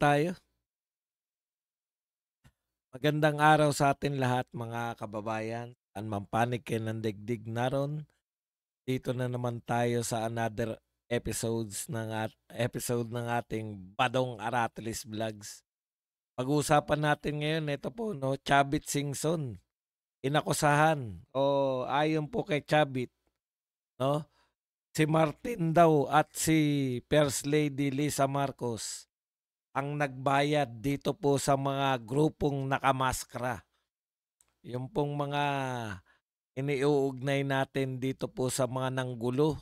tayo. Magandang araw sa atin lahat mga kababayan. Saan man panig kayo ng digdig naron. Dito na naman tayo sa another episode ng ating Badong Aratilis Vlogs. Pag-uusapan natin ngayon, ito po, no, Chavit Singson. Inakusahan o ayon po kay Chavit, no, si Martin daw at si First Lady Lisa Marcos ang nagbayad dito po sa mga grupong nakamaskara. Yung pong mga iniuugnay natin dito po sa mga nanggulo,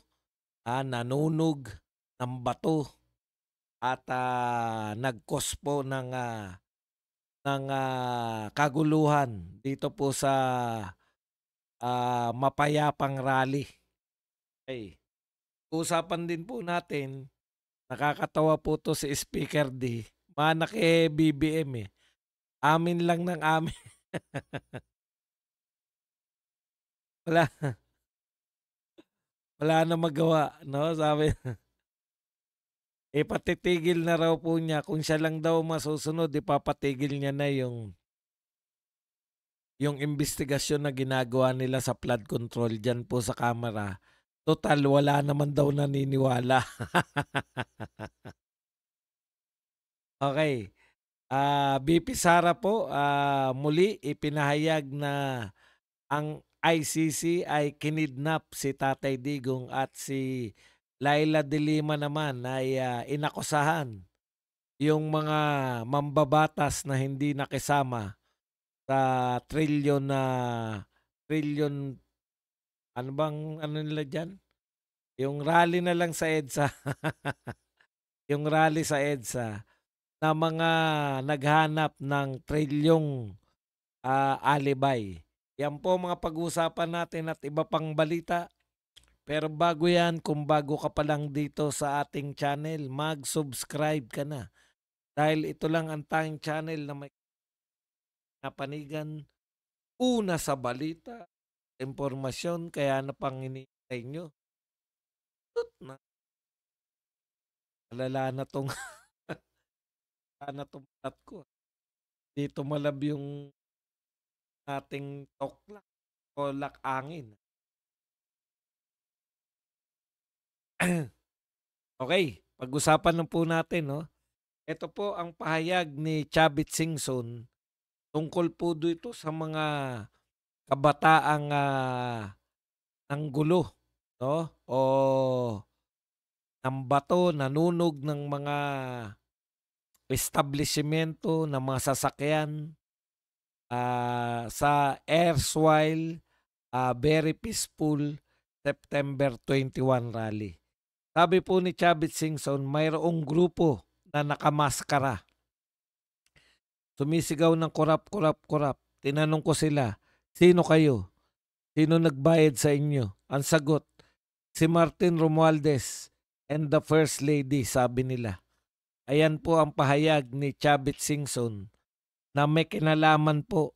nanunog ng bato at nagkos po ng kaguluhan dito po sa mapayapang rally. Okay. Usapan din po natin, nakakatawa po to si Speaker D. Manak BBM eh. Amin lang ng amin. Wala, wala na magawa, no? Sabi, patitigil na raw po niya. Kung siya lang daw masusunod, ipapatigil niya na yung investigasyon na ginagawa nila sa flood control dyan po sa kamera. Total, wala naman daw naniniwala. Okay. BP Sara po, muli ipinahayag na ang ICC ay kinidnap si Tatay Digong at si Laila de Lima naman ay inakusahan yung mga mambabatas na hindi nakisama sa trillion ano bang ano nila dyan? Yung rally na lang sa EDSA. Yung rally sa EDSA na mga naghanap ng trilyong alibay. Yan po mga pag-uusapan natin at iba pang balita. Pero bago yan, kung bago ka pa lang dito sa ating channel, mag-subscribe ka na. Dahil ito lang ang tanging channel na may napanigan una sa balita, impormasyon, kaya na pang hinihintay nyo. Malala na tong na tong tat ko. Dito malab yung ating toklak o angin. Okay, pag-usapan na po natin, no? Ito po ang pahayag ni Chavit Singson tungkol po dito sa mga kabataang nanggulo, no? O ng bato, nanunog ng mga establishmento ng mga sasakyan sa erstwhile very peaceful September 21 rally. Sabi po ni Chavit Singson, mayroong grupo na nakamaskara. Sumisigaw ng korap. Tinanong ko sila, sino kayo? Sino nagbayad sa inyo? Ang sagot, si Martin Romualdez and the First Lady, sabi nila. Ayan po ang pahayag ni Chavit Singson na may kinalaman po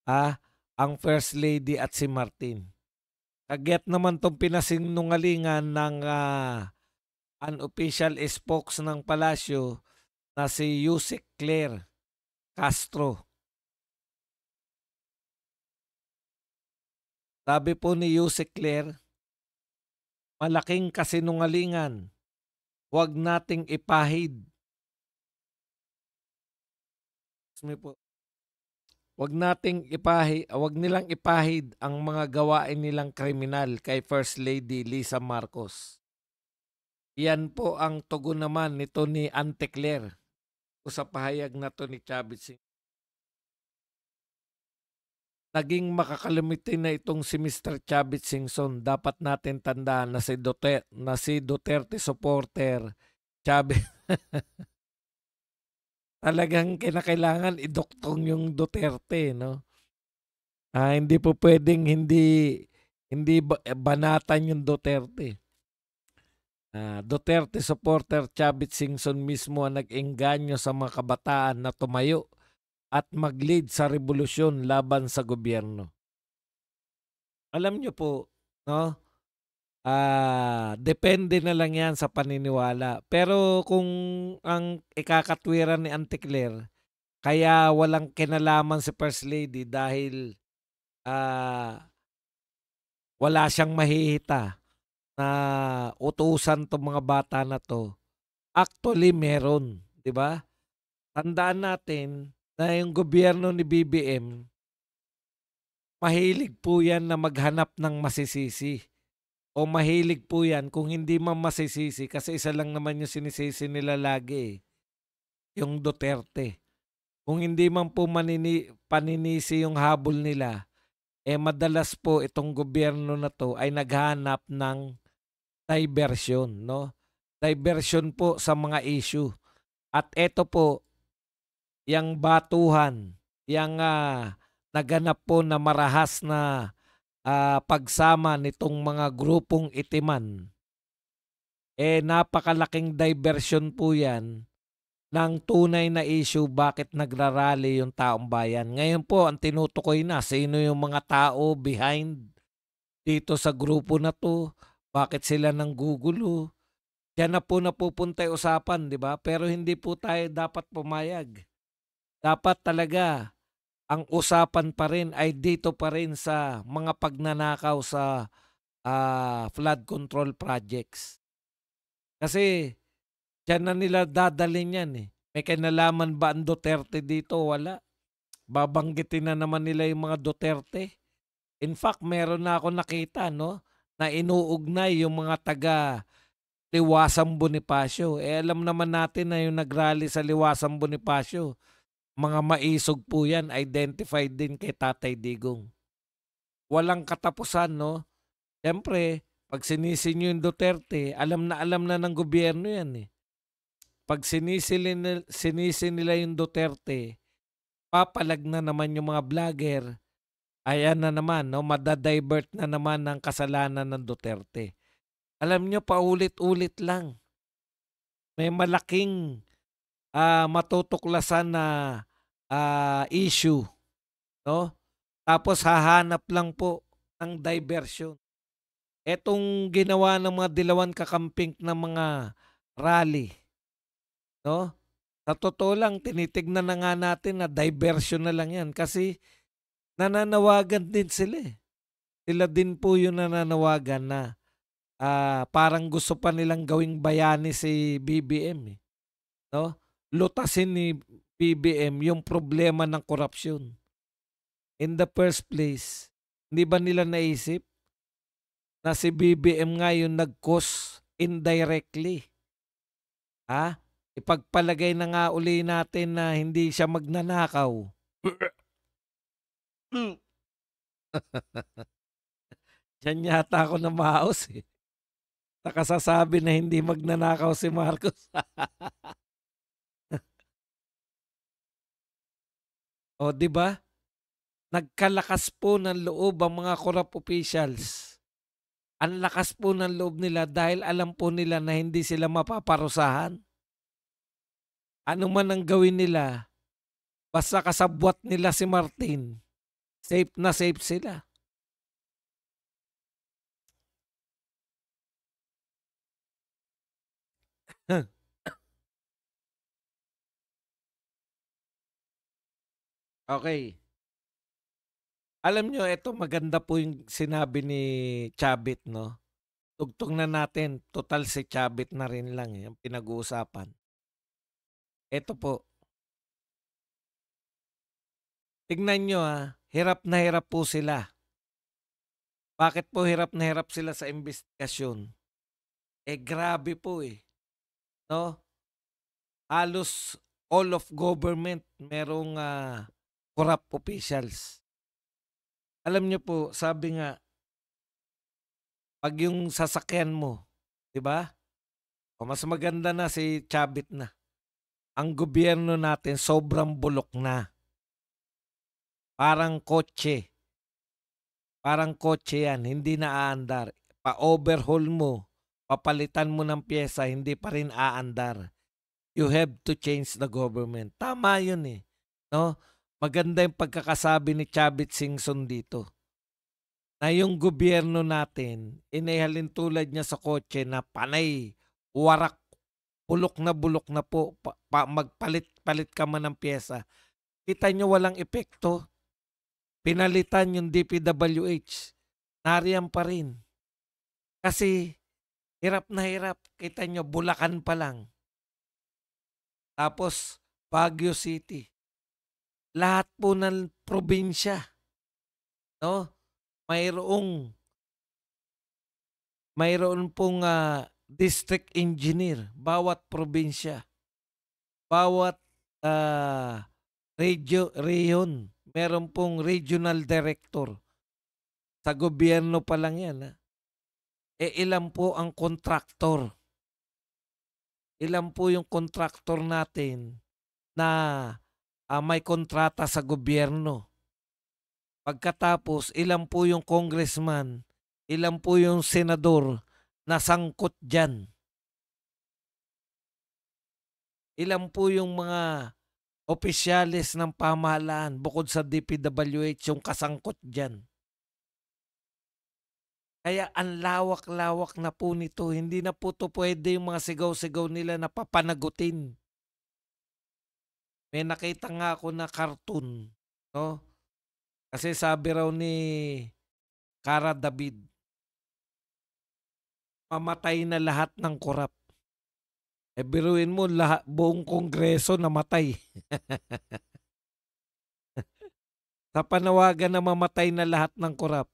ang First Lady at si Martin. Kagyat naman itong pinasinungalingan ng unofficial spokes ng palasyo na si Yusek Claire Castro. Sabi po ni Yusek Claire, malaking kasinungalingan. Huwag nating ipahid. Huwag nilang ipahid ang mga gawain nilang kriminal kay First Lady Lisa Marcos. Iyan po ang tugon naman nito ni Ante Claire sa pahayag na to ni Chavit Singson. Naging makakalimutin na itong si Mr. Chavit Singson. Dapat natin tandaan na si Duterte supporter Chavit. Talagang kinakailangan idoktong yung Duterte, no? Hindi po pwedeng hindi banatan yung Duterte. Duterte supporter Chavit Singson mismo ang nag-engganyo sa mga kabataan na tumayo at mag-lead sa revolusyon laban sa gobyerno. Alam nyo po, no? Depende na lang 'yan sa paniniwala. Pero kung ang ikakatwiran ni Auntie Claire, kaya walang kinalaman si First Lady dahil, ah, wala siyang mahihita na utusan 'tong mga bata na 'to, actually meron, 'di ba? Tandaan natin na yung gobyerno ni BBM, mahilig po 'yan na maghanap ng masisisi o mahilig po 'yan kung hindi man masisisi kasi isa lang naman yung sinisisi nila lagi, eh, yung Duterte. Kung hindi man po paninisi yung habol nila, eh, madalas po itong gobyerno na 'to ay naghahanap ng diversion 'no, diversion po sa mga issue. At eto po, yang batuhan, yang, naganap po na marahas na, pagsama nitong mga grupong itiman, eh, napakalaking diversion po 'yan ng tunay na issue bakit nagra-rally yung taong bayan. Ngayon po ang tinutukoy na sino yung mga tao behind dito sa grupo na 'to, bakit sila nanggugulo. Diyan na po napupunta yung usapan, 'di ba? Pero hindi po tayo dapat pumayag. Dapat talaga ang usapan pa rin ay dito pa rin sa mga pagnanakaw sa, flood control projects. Kasi diyan na nila dadalhin 'yan, eh. May kinalaman ba ang Duterte dito? Wala. Babanggitin na naman nila yung mga Duterte. In fact, meron na ako nakita 'no, na inuugnay yung mga taga Liwasang Bonifacio. Eh, alam naman natin na yung nag-rally sa Liwasang Bonifacio, mga maisog po 'yan, identified din kay Tatay Digong. Walang katapusan 'no. Siyempre 'pag sinisi niyo yung Duterte, alam na ng gobyerno 'yan, eh. 'Pag sinisi nila yung Duterte, papalag na naman yung mga vlogger, ayan na naman 'no, na naman ng kasalanan ng Duterte. Alam niyo paulit-ulit lang, may malaking, matutuklasan na, issue 'no, tapos hahanap lang po ng diversion. Etong ginawa ng mga dilawan kakamping na mga rally 'no, sa totoo lang tinitignan na nga natin na diversion na lang 'yan kasi nananawagan din sila, eh. Sila din po yung nananawagan na, parang gusto pa nilang gawing bayani si BBM, eh, 'no? Lutasin ni BBM yung problema ng korapsyon. In the first place, hindi ba nila naisip na si BBM nga yung nag-cause indirectly, ipagpalagay na nga uli natin na hindi siya magnanakaw. Diyan yata ako namaos, eh. Sa kasasabi na hindi magnanakaw si Marcos. O 'di ba? Nagkalakas po ng loob ang mga corrupt officials. Ang lakas po ng loob nila dahil alam po nila na hindi sila mapaparusahan. Ano man ang gawin nila, basta kasabwat nila si Martin, safe na safe sila. Okay. Alam nyo, eto maganda po yung sinabi ni Chabit, no? Tugtog na natin, total si Chabit na rin lang eh, ang pinag-uusapan. Eto po, tignan nyo hirap na hirap po sila. Bakit po hirap na hirap sila sa investigasyon? Eh grabe po eh, no? Halos all of government merong corrupt officials. Alam nyo po, sabi nga, pag yung sasakyan mo, 'di ba? O mas maganda na si Chabit na. Ang gobyerno natin sobrang bulok na. Parang kotse. Parang kotse yan, hindi na aandar. Pa-overhaul mo, papalitan mo ng pyesa, hindi pa rin aandar. You have to change the government. Tama yun eh. No? Maganda yung pagkakasabi ni Chavit Singson dito. na yung gobyerno natin, inihalintulad niya sa kotse na panay, warak, bulok na po, magpalit-palit ka man ng piyesa. Kita nyo walang epekto. Pinalitan yung DPWH. Nariyan pa rin. Kasi hirap na hirap. Kita nyo, Bulacan pa lang. Tapos Baguio City. Lahat po ng probinsya, no? Mayroon pong district engineer bawat probinsya. Bawat rehiyon, meron pong regional director. Sa gobyerno pa lang yan. Ilan po ang kontraktor? Ilan po yung kontraktor natin na may kontrata sa gobyerno? Pagkatapos, ilan po yung congressman? Ilan po yung senador na sangkot dyan? Ilan po yung mga opisyalis ng pamahalaan bukod sa DPWH yung kasangkot dyan? Kaya ang lawak-lawak na po nito. Hindi na po to pwede yung mga sigaw-sigaw nila na papanagutin. May nakita nga ako na cartoon, no? Kasi sabi raw ni Cara David, mamatay na lahat ng korap. Biruin mo, buong kongreso namatay. Sa panawagan na mamatay na lahat ng korap,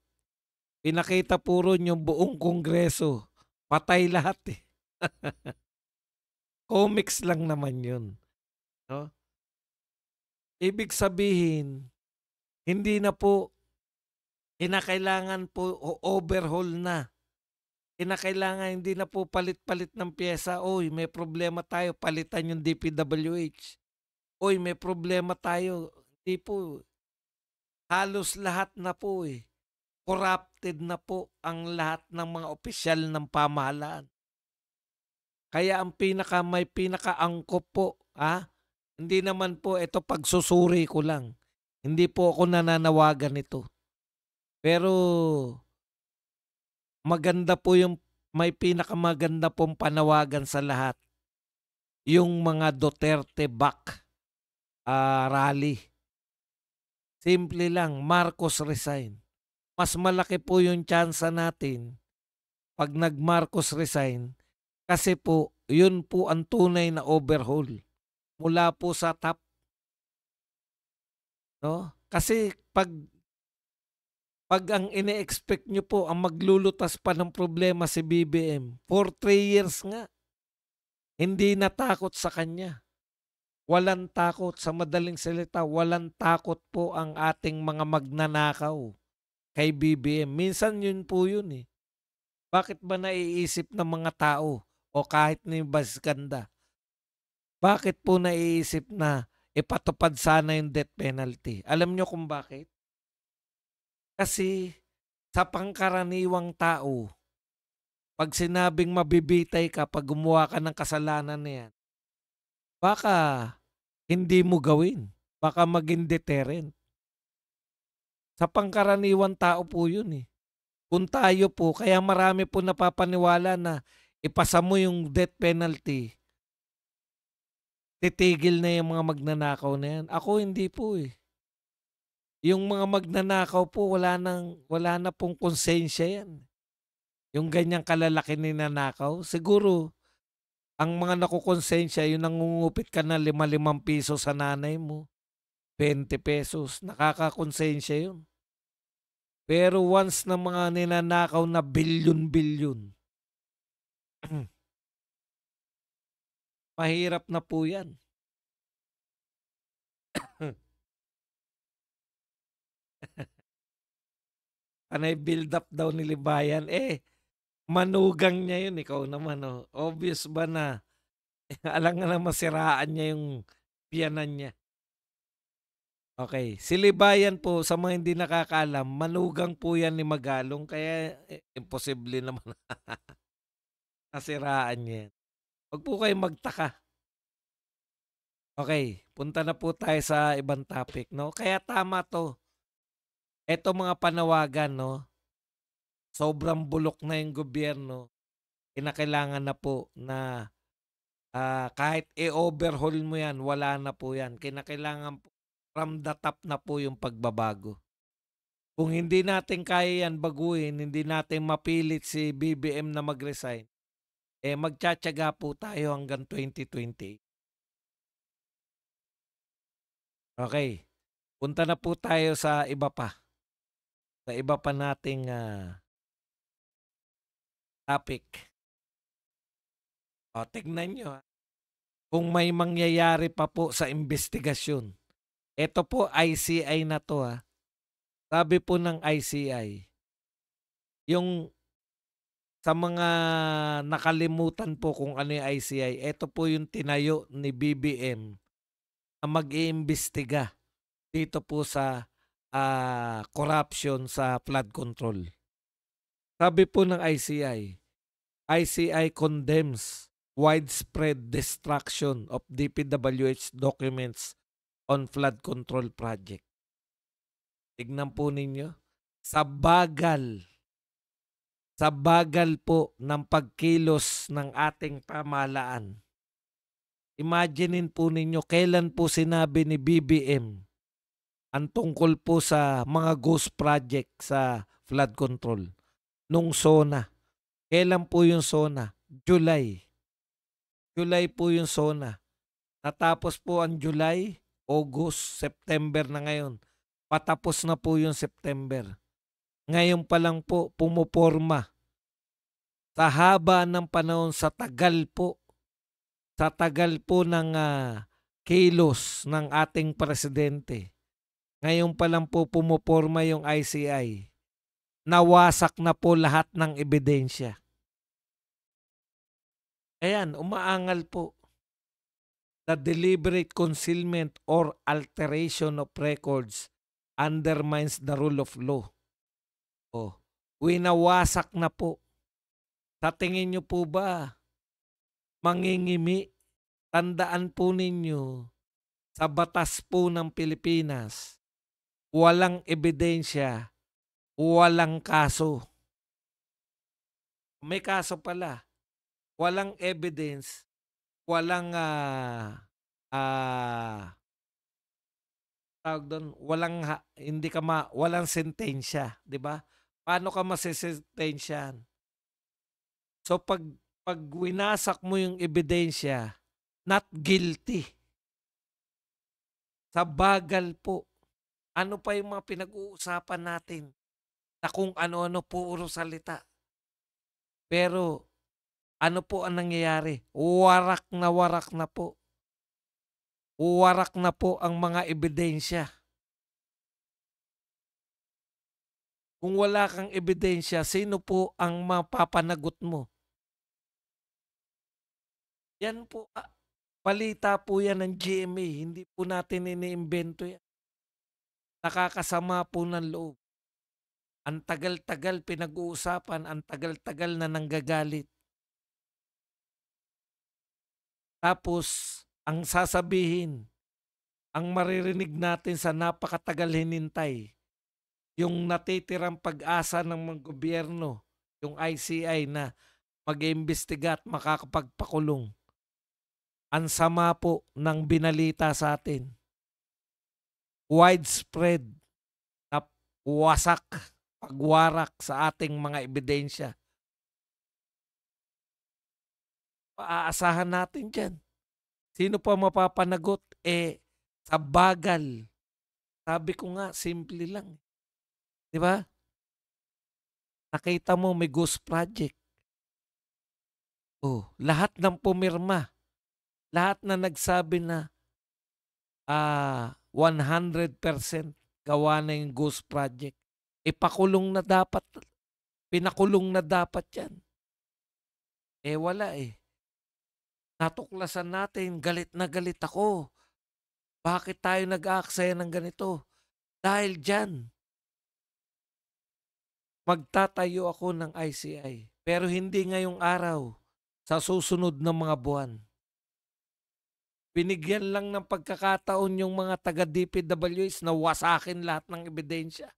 pinakita puro yung buong kongreso. Patay lahat eh. Comics lang naman yun. No? Ibig sabihin, hindi na po, kinakailangan po overhaul na. Kinakailangan hindi na po palit-palit ng pyesa. Oy, may problema tayo, palitan yung DPWH. Oy, may problema tayo. Hindi po. Halos lahat na po eh. Corrupted na po ang lahat ng mga opisyal ng pamahalaan. Kaya ang may pinakaangkop po, hindi naman po ito pagsusuri ko lang. Hindi po ako nananawagan ito. Pero maganda po yung may pinakamaganda pong panawagan sa lahat. Yung mga Duterte back rally. Simple lang, Marcos resign. Mas malaki po yung tsansa natin pag nag-Marcos resign kasi po yun po ang tunay na overhaul mula po sa top. No? Kasi pag ang ine-expect nyo po ang maglulutas pa ng problema si BBM, for 3 years nga, hindi natakot sa kanya. Walang takot, sa madaling salita, walang takot po ang ating mga magnanakaw kay BBM. Minsan yun po yun eh. Bakit ba naiisip ng mga tao o kahit ni Basganda? Bakit po naiisip na ipatupad sana yung death penalty? Alam nyo kung bakit? Kasi sa pangkaraniwang tao, pag sinabing mabibitay ka pag gumawa ka ng kasalanan na yan, baka hindi mo gawin. Baka maging deterrent. Sa pangkaraniwang tao po yun eh. Kung tayo po, kaya marami po napapaniwala na ipasa mo yung death penalty, titigil na yung mga magnanakaw na yan. Ako hindi po eh. Yung mga magnanakaw po, wala na pong konsensya yan. Yung ganyang kalalaki ninanakaw, siguro, ang mga nakukonsensya, yung nangungupit ka na 5 piso sa nanay mo, 20 pesos, nakakakonsensya yun. Pero once na mga ninanakaw na bilyon-bilyon, mahirap na po yan. Panay build up daw ni Libayan. Manugang niya yun. Ikaw naman, oh. Obvious ba na alam nga na masiraan niya yung piyanan niya. Okay. Si Libayan po, sa mga hindi nakakaalam, manugang po yan ni Magalong. Kaya imposible naman nasiraan niya yan. Huwag po kayo magtaka. Okay. Punta na po tayo sa ibang topic, no? Kaya tama to. Eto mga panawagan, no? sobrang bulok na yung gobyerno, kinakailangan na po na, kahit i-overhaul mo yan, wala na po yan. Kinakailangan po from the top na po yung pagbabago. Kung hindi natin kaya yan baguhin, hindi natin mapilit si BBM na mag-resign, magtitiyaga po tayo hanggang 2028. Okay, punta na po tayo sa iba pa, sa iba pa nating, topic. O tignan niyo, kung may mangyayari pa po sa investigasyon. Eto po ICI na 'to, Sabi po ng ICI, yung sa mga nakalimutan po kung ano yung ICI, eto po yung tinayo ni BBM na mag-iimbestiga dito po sa, corruption sa flood control. Sabi po ng ICI condemns widespread destruction of DPWH documents on flood control project. Tignan po ninyo, sa bagal po ng pagkilos ng ating pamahalaan. Imaginein po ninyo kailan po sinabi ni BBM ang tungkol po sa mga ghost project sa flood control. Nung SONA. Kailan po yung SONA? July. July po yung SONA. Natapos po ang July, August, September na ngayon. Patapos na po yung September. Ngayon pa lang po pumoporma. Sa haba ng panahon, sa tagal po ng kilos ng ating presidente. Ngayon pa lang po pumoporma yung ICI. Nawasak na po lahat ng ebidensya. Ayan, umaangal po. The deliberate concealment or alteration of records undermines the rule of law. Winawasak na po. Sa tingin nyo po ba, mangingimi? Tandaan po ninyo, sa batas po ng Pilipinas, walang ebidensya, walang kaso. May kaso pala. Walang evidence, walang tawag doon, walang sentensya, 'di ba? Paano ka masesentensyahan? So pag winasak mo yung ebidensya, not guilty. Sa bagal po. Ano pa yung mga pinag-uusapan natin na kung ano-ano puro salita. Pero ano po ang nangyayari? Warak na po. Warak na po ang mga ebidensya. Kung wala kang ebidensya, sino po ang mapapanagot mo? Yan po, balita po yan ng GMA. Hindi po natin iniimbento yan. Nakakasama po ng loob. Ang tagal-tagal pinag-uusapan, ang tagal-tagal na nanggagalit. Tapos, ang sasabihin, ang maririnig natin sa napakatagal hinintay, yung natitirang pag-asa ng mga gobyerno, yung ICI na mag-iimbestiga at makakapagpakulong. Ang sama po ng binalita sa atin. Widespread na wasak, pagwarak sa ating mga ebidensya. Paaasahan natin dyan. Sino pa mapapanagot? Sa bagal. Sabi ko nga, simple lang. Di ba? Nakita mo may ghost project. Lahat ng pumirma. Lahat na nagsabi na 100% gawa na yung ghost project. Ipakulong na dapat. Pinakulong na dapat yan. Wala Natuklasan natin, galit na galit ako. Bakit tayo nag-aaksaya ng ganito? Dahil dyan, magtatayo ako ng ICI. Pero hindi ngayong araw, sa susunod na mga buwan. Binigyan lang ng pagkakataon yung mga taga-DPWH na wasakin lahat ng ebidensya.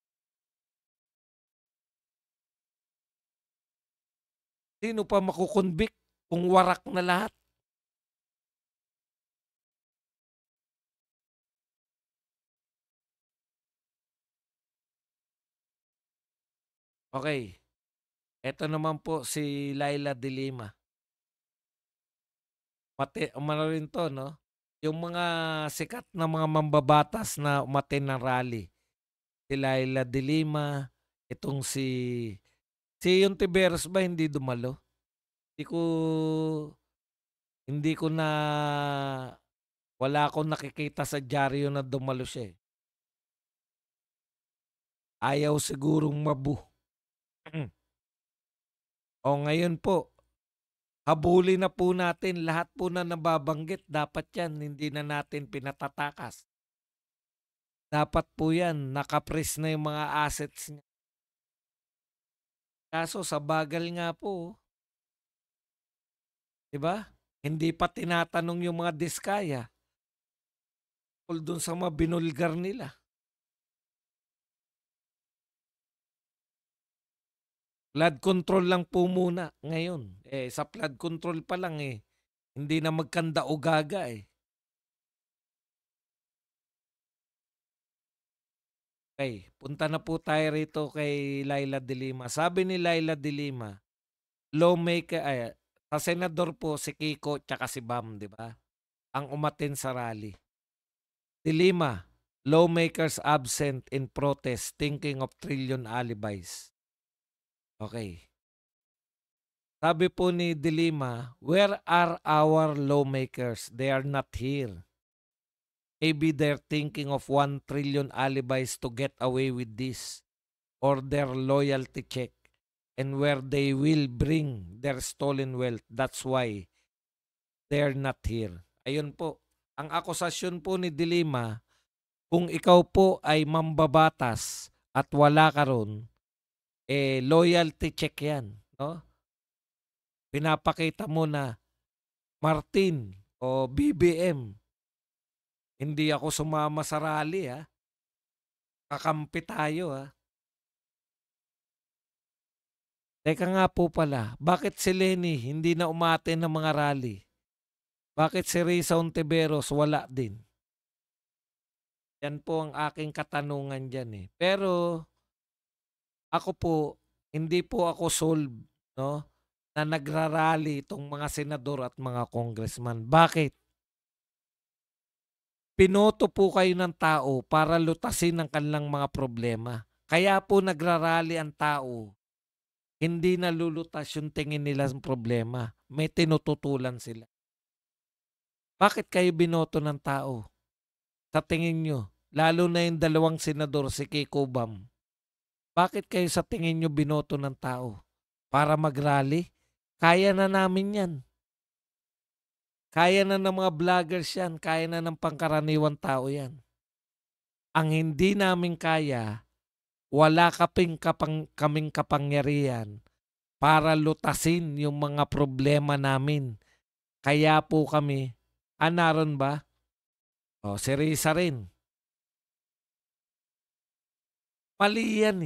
Sino pa makukonvict kung warak na lahat? Okay, eto naman po si Laila de Lima. Pati umano rin 'to 'no, yung mga sikat na mga mambabatas na umattend ng rally. Si Laila de Lima, itong si Ontiveros ba hindi dumalo? Hindi ko hindi ko na wala akong nakikita sa dyaryo na dumalo siya, eh. Ayaw sigurong O ngayon po, habulin na po natin lahat po na nababanggit dapat 'yan hindi na natin pinatatakas. Dapat po 'yan naka-freeze na yung mga assets niya. Kaso sa bagal nga po, 'di ba? Hindi pa tinatanong yung mga diskaya tungkol dun sa mga binulgar nila. Flood control lang po muna ngayon. Sa flood control pa lang, hindi na magkanda o gaga, eh. Okey, punta na po tayo rito kay Laila de Lima. Sabi ni Laila de Lima, lawmaker sa senador po si Kiko tsaka si Bam, 'di ba, ang umattend sa rally. De Lima, lawmakers absent in protest thinking of trillion alibis. Okay. Sabi po ni De Lima, "Where are our lawmakers? They are not here. Maybe they're thinking of 1 trillion alibis to get away with this or their loyalty check and where they will bring their stolen wealth. That's why they're not here." Ayun po. Ang akusasyon po ni De Lima, kung ikaw po ay mambabatas at wala ka ron, loyalty check yan, no? Pinapakita mo na, Martin o BBM, hindi ako sumama sa rally, kakampi tayo, Teka nga po pala, bakit si Lenny hindi na umattend ng mga rally? Bakit si Risa Ontiveros wala din? Yan po ang aking katanungan diyan, Pero ako po, hindi po ako solve, no, na nagrarally itong mga senador at mga congressman. Bakit? Pinoto po kayo ng tao para lutasin ang kanilang mga problema. Kaya po nagrarally ang tao. Hindi nalulutas yung tingin nila sa problema. May tinututulan sila. Bakit kayo binoto ng tao? Sa tingin nyo, lalo na yung dalawang senador, si Kiko Bam. Bakit kayo sa tingin nyo binoto ng tao? Para mag-rally? Kaya na namin yan. Kaya na ng mga vloggers yan. Kaya na ng pangkaraniwang tao yan. Ang hindi namin kaya, wala kaming kapangyarihan para lutasin yung mga problema namin. Kaya po kami, naron ba? Si Risa rin. Mali yan,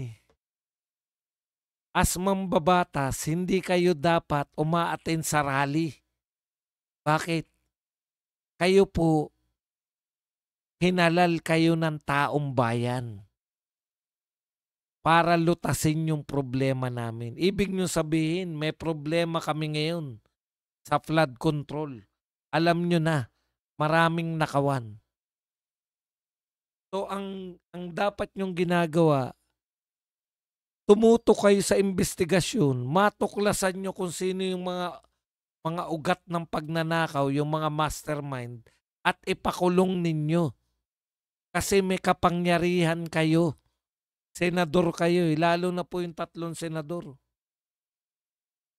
As mambabatas, hindi kayo dapat umaattend sa rally. Bakit? Kayo po, hinalal kayo ng taong bayan para lutasin yung problema namin. Ibig nyo sabihin, may problema kami ngayon sa flood control. Alam nyo na, maraming nakawan. So ang dapat nyong ginagawa, tumutok kayo sa investigasyon, matuklasan nyo kung sino yung mga ugat ng pagnanakaw, yung mga mastermind, at ipakulong ninyo. Kasi may kapangyarihan kayo. Senador kayo, lalo na po yung 3 senador.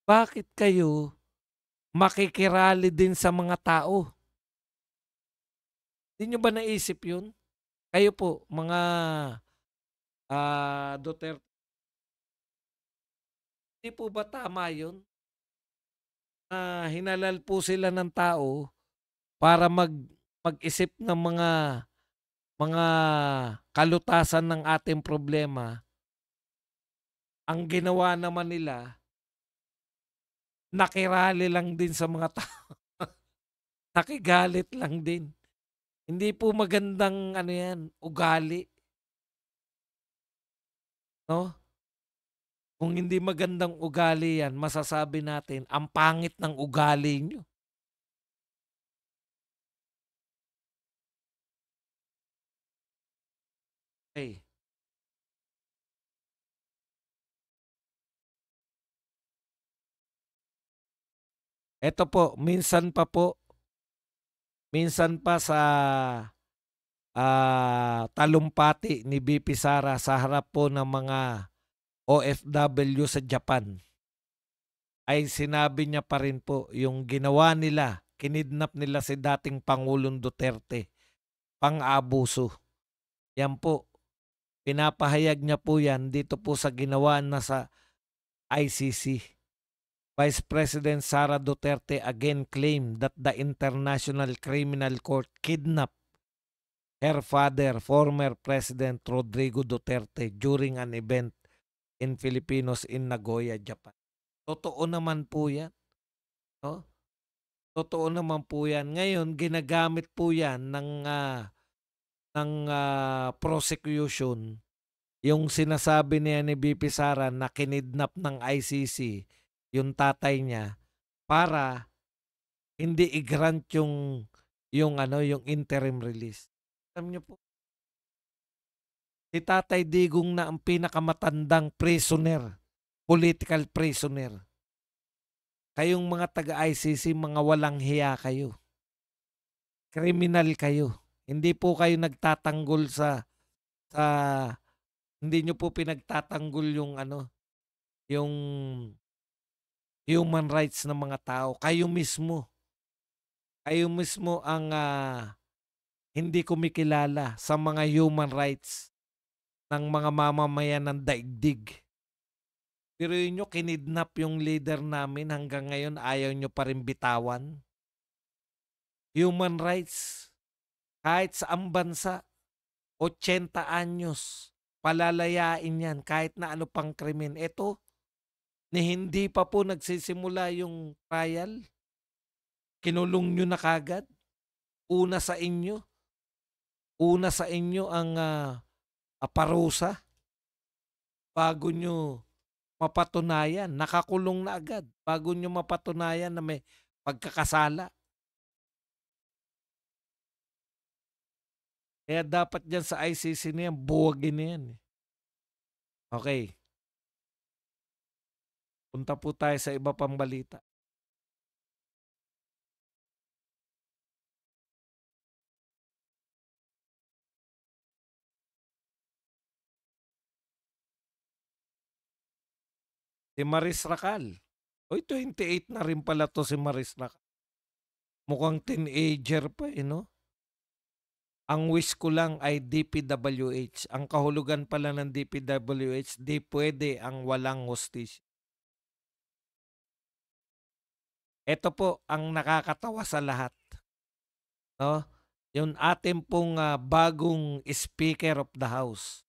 Bakit kayo makikirali din sa mga tao? Hindi nyo ba naisip yun? Kayo po, mga Duterte, hindi po ba tama yun? Hinalal po sila ng tao para mag-isip ng mga kalutasan ng ating problema. Ang ginawa naman nila, nakirally lang din sa mga tao, nakigalit lang din. Hindi po magandang ano 'yan, ugali, 'no? Kung hindi magandang ugali 'yan, masasabi natin ang pangit ng ugali niyo. Eh, eto po, minsan pa sa, talumpati ni VP Sara sa harap po ng mga OFW sa Japan, ay sinabi niya pa rin po yung ginawa nila, kinidnap nila si dating Pangulong Duterte, pang-aabuso. Yan po, pinapahayag niya po yan dito po sa ginawa na sa ICC. Vice President Sara Duterte again claimed that the International Criminal Court kidnapped her father, former President Rodrigo Duterte, during an event in Filipinos in Nagoya, Japan. Totoo naman po yan, no? Totoo naman po yan. Ngayon, ginagamit po yan ng prosecution, yung sinasabi niya ni VP Sara na kinidnap ng ICC yung tatay niya para hindi i-grant yung ano, yung interim release. Alam niyo po, si Tatay Digong na ang pinakamatandang prisoner, political prisoner. Kayong mga taga-ICC, mga walang hiya kayo. Kriminal kayo. Hindi po kayo nagtatanggol sa hindi niyo po pinagtatanggol yung ano, yung human rights ng mga tao. Kayo mismo ang hindi kumikilala sa mga human rights ng mga mamamayan ng daigdig. Pero yun kinidnap yung leader namin, hanggang ngayon ayaw nyo pa rin bitawan. Human rights, kahit sa ang bansa, 80 anyos, palalayain yan kahit na ano pang krimen. Ito, ni hindi pa po nagsisimula yung trial, kinulong nyo na kagad. Una sa inyo, ang parusa bago nyo mapatunayan. Nakakulong na agad bago nyo mapatunayan na may pagkakasala. Kaya dapat dyan sa ICC na yan, buwagin na yan. Okay. Punta po tayo sa iba pang balita. Si Maris Racal. Uy, 28 na rin pala to si Maris Racal. Mukhang teenager pa no? Ang wish ko lang ay DPWH. Ang kahulugan pala ng DPWH, di pwede ang walang hostisya. Ito po ang nakakatawa sa lahat, no? Yung ating pong bagong Speaker of the House.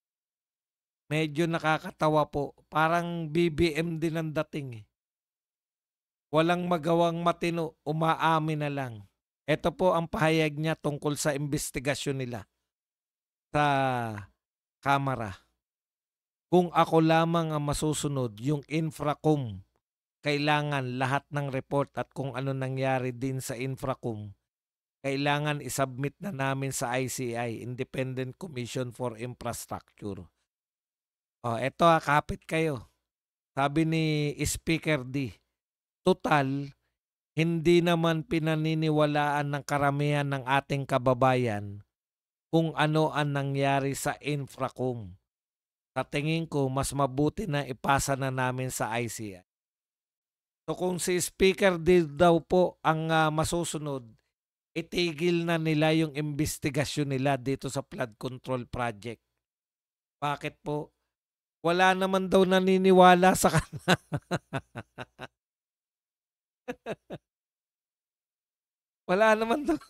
Medyo nakakatawa po. Parang BBM din ang dating eh. Walang magawang matino, umaamin na lang. Ito po ang pahayag niya tungkol sa investigasyon nila sa Kamara. Kung ako lamang ang masusunod, yung Infracom, kailangan lahat ng report at kung ano nangyari din sa Infracom, kailangan isubmit na namin sa ICI, Independent Commission for Infrastructure. Eto kapit kayo. Sabi ni Speaker D, total, hindi naman pinaniniwalaan ng karamihan ng ating kababayan kung ano ang nangyari sa Infracom. Sa tingin ko, mas mabuti na ipasa na namin sa ICI. So kung si Speaker D daw po ang masusunod, itigil na nila yung investigasyon nila dito sa flood control project. Bakit po? Wala naman daw naniniwala sa kanila. Wala naman daw.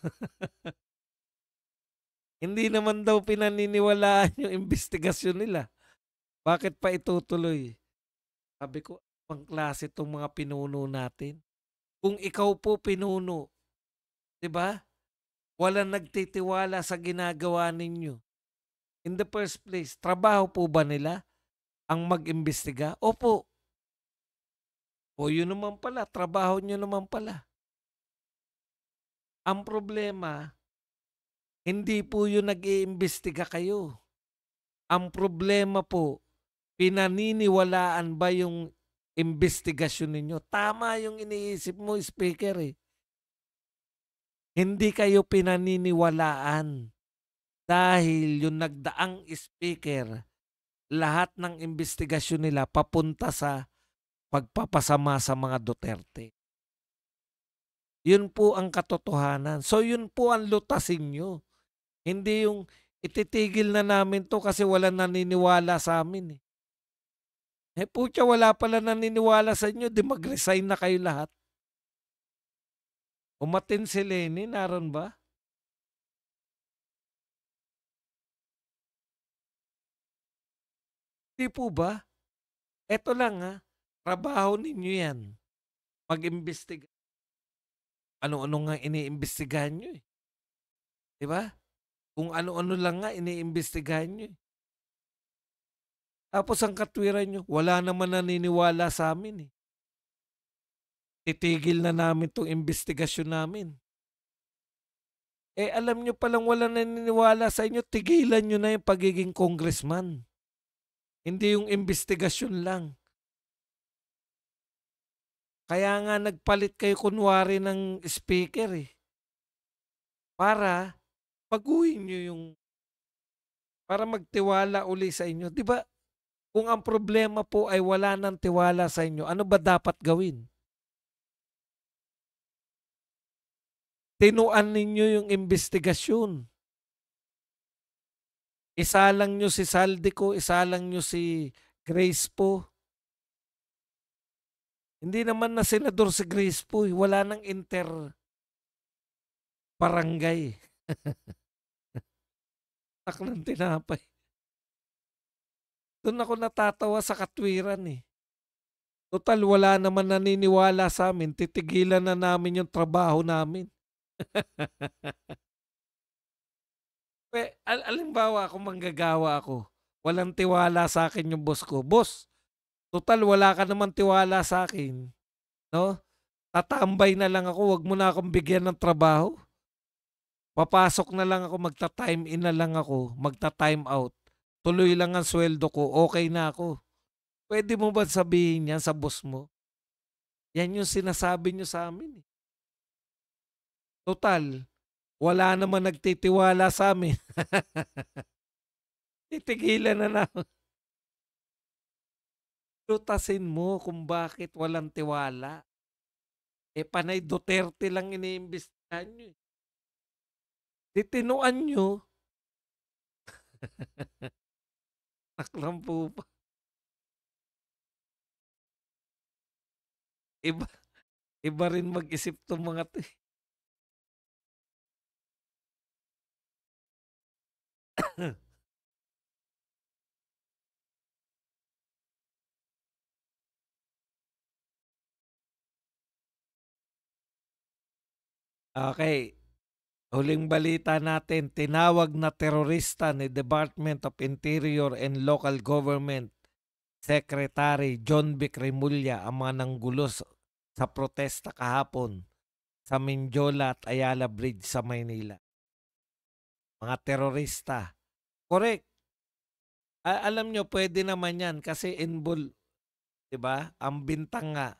Hindi naman daw pinaniniwalaan yung investigasyon nila. Bakit pa itutuloy? Sabi ko, pang klase itong mga pinuno natin. Kung ikaw po pinuno, 'di ba? Walang nagtitiwala sa ginagawa ninyo. In the first place, trabaho po ba nila ang mag-imbestiga? Opo. O yun naman pala, trabaho nyo naman pala. Ang problema, hindi po yung nag-iimbestiga kayo. Ang problema po, pinaniniwalaan ba yung imbestigasyon ninyo? Tama yung iniisip mo, speaker eh. Hindi kayo pinaniniwalaan dahil yung nagdaang speaker, lahat ng imbestigasyon nila papunta sa pagpapasama sa mga Duterte. Yun po ang katotohanan. So yun po ang lutasin nyo. Hindi yung ititigil na namin to kasi wala naniniwala sa amin eh. Eh putya, wala pala naniniwala sa inyo, di mag-resign na kayo lahat. Umatin si Lenny, naroon ba? Di po ba? Eto lang ha, trabaho ninyo yan. Mag-imbestiga. Ano-ano nga iniimbestigahan nyo eh. Di ba? Kung ano-ano lang nga iniimbestigahan nyo eh. Tapos ang katwiran nyo, wala naman naniniwala sa amin eh. Titigil na namin tong investigasyon namin. Eh alam nyo palang wala naniniwala sa inyo, tigilan nyo na yung pagiging congressman. Hindi yung investigasyon lang. Kaya nga nagpalit kayo kunwari ng speaker eh. Para baguhin nyo yung, para magtiwala uli sa inyo. Di ba? Kung ang problema po ay wala ng tiwala sa inyo, ano ba dapat gawin? Tinuan ninyo yung investigasyon. Isalang nyo si Saldico, isalang nyo si Grace po. Hindi naman na senador si Grace po, wala nang barangay. Taklang tinapay. Doon ako natatawa sa katwiran eh. Total, wala naman naniniwala sa amin, titigilan na namin yung trabaho namin. Alimbawa ako, manggagawa ako. Walang tiwala sa akin yung boss ko. Boss, total wala ka naman tiwala sa akin. No? Tatambay na lang ako, wag mo na akong bigyan ng trabaho. Papasok na lang ako, magta-time in na lang ako, magta-time out. Tuloy lang ang sweldo ko, okay na ako. Pwede mo ba sabihin yan sa boss mo? Yan yung sinasabi nyo sa amin. Total, wala naman nagtitiwala sa amin. Titigilan na namin. Lutasin mo kung bakit walang tiwala. Eh panay Duterte lang iniimbestigahan nyo. Titinuan nyo. Taklang po pa. Iba, iba rin mag-isip tong mga to. Okay. Huling balita natin, tinawag na terorista ni Department of Interior and Local Government Secretary John Vic Remulla ang mga nanggulo sa protesta kahapon sa Mindiola at Ayala Bridge sa Maynila. Mga terorista. Correct. Alam nyo, pwede naman yan kasi involved, di ba? Ang bintang nga,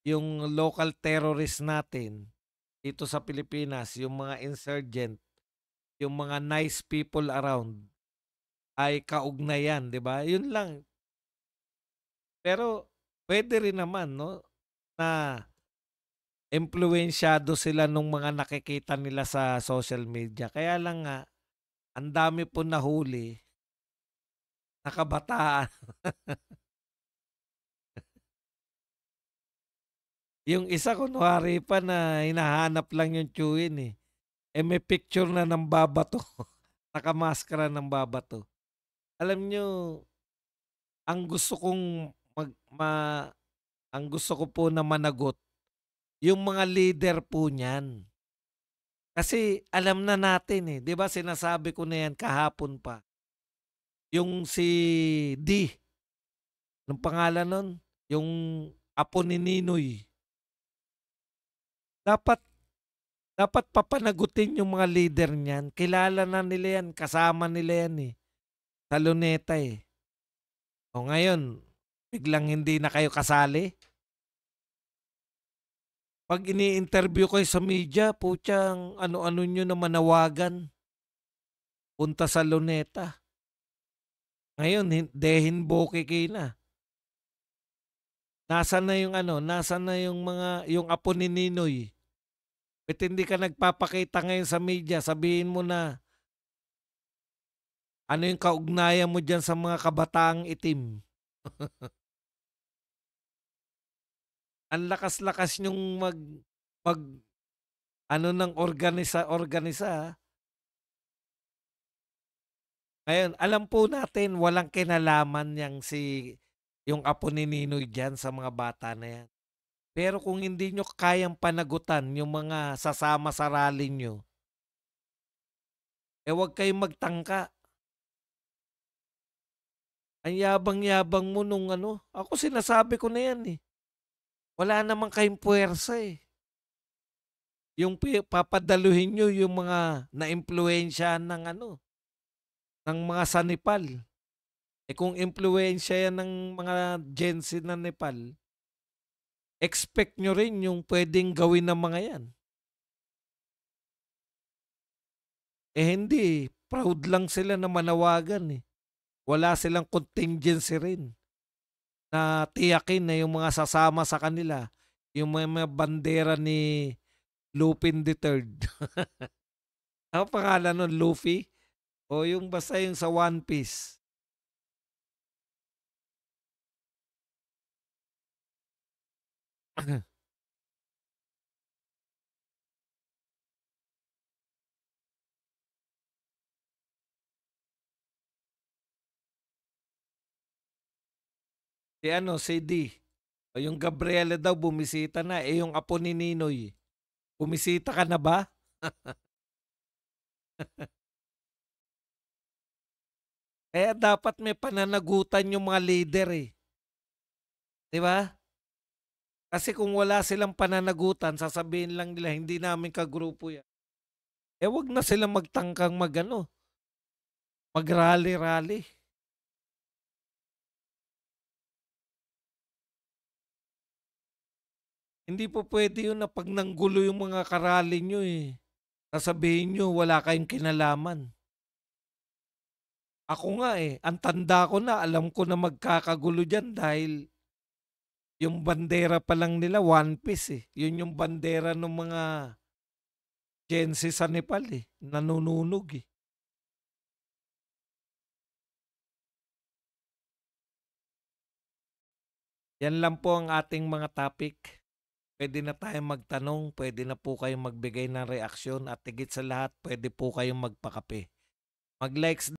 yung local terrorist natin dito sa Pilipinas, yung mga insurgent, yung mga nice people around, ay kaugnayan, di ba? Yun lang. Pero pwede rin naman, no, na impluwensyado sila nung mga nakikita nila sa social media. Kaya lang nga, ang dami po nahuli na kabataan. Yung isa kunwari pa na hinahanap lang yung chewin eh. Eh may picture na ng babato. Nakamaskara ng babato. Alam nyo, ang gusto kong ang gusto ko po na managot yung mga leader po niyan. Kasi alam na natin, 'di ba sinasabi ko na 'yan kahapon pa, yung si D, anong pangalan nun? Yung apo ni Ninoy. Dapat dapat papanagutin yung mga leader niyan, kilala na nila 'yan, kasama nila 'yan, sa Luneta, eh. O ngayon, biglang hindi na kayo kasali? 'Pag ini-interview kayo sa media, putyang ano-ano niyo na manawagan, punta sa Luneta. Ngayon dehin bokeke na. Nasaan na yung ano, nasaan na yung mga yung apo ni Ninoy? Ba't hindi ka nagpapakita ngayon sa media, sabihin mo na, ano yung kaugnayan mo diyan sa mga kabataang itim? Ang lakas-lakas niyong mag ano ng organisa. Ngayon, alam po natin walang kinalaman yang yung apo ni Ninoy diyan sa mga bata na yan. Pero kung hindi niyo kayang panagutan yung mga sasama sa rally niyo, huwag kayong magtangka. Ang yabang-yabang mo nung ano, ako sinasabi ko na yan, wala naman kayong puwersa, Yung papadaluhin niyo yung mga naimpluwensyahan ng ano, ng mga sa Nepal. Kung impluwensya yan ng mga Gen Z ng Nepal, expect nyo rin yung puwedeng gawin ng mga yan. Hindi, proud lang sila na manawagan, Wala silang contingency rin na tiyakin na yung mga sasama sa kanila, yung mga bandera ni Lupin III. Ano pangalan nun, Luffy? O yung basta yung sa One Piece. Si ano, si D. O yung Gabriela daw bumisita na, yung apo ni Ninoy, bumisita ka na ba? Kaya dapat may pananagutan yung mga leader, 'di ba? Kasi kung wala silang pananagutan, sasabihin lang nila hindi namin kagrupo 'yan. Wag na silang magtangkang mag-ano, mag-rally-rally. Hindi po pwede 'yun na 'pag nanggulo yung mga karali niyo, sasabihin niyo wala kayong kinalaman. Ako nga, ang tanda ko na, alam ko na magkakagulo diyan dahil yung bandera pa lang nila One Piece, 'Yun yung bandera ng mga Gen Z sa Nepal, nanununog, 'Yan lang po ang ating mga topic. Puwede na tayong magtanong, puwede na po kayong magbigay ng reaksyon at higit sa lahat puwede po kayong magpakape. Mag-likes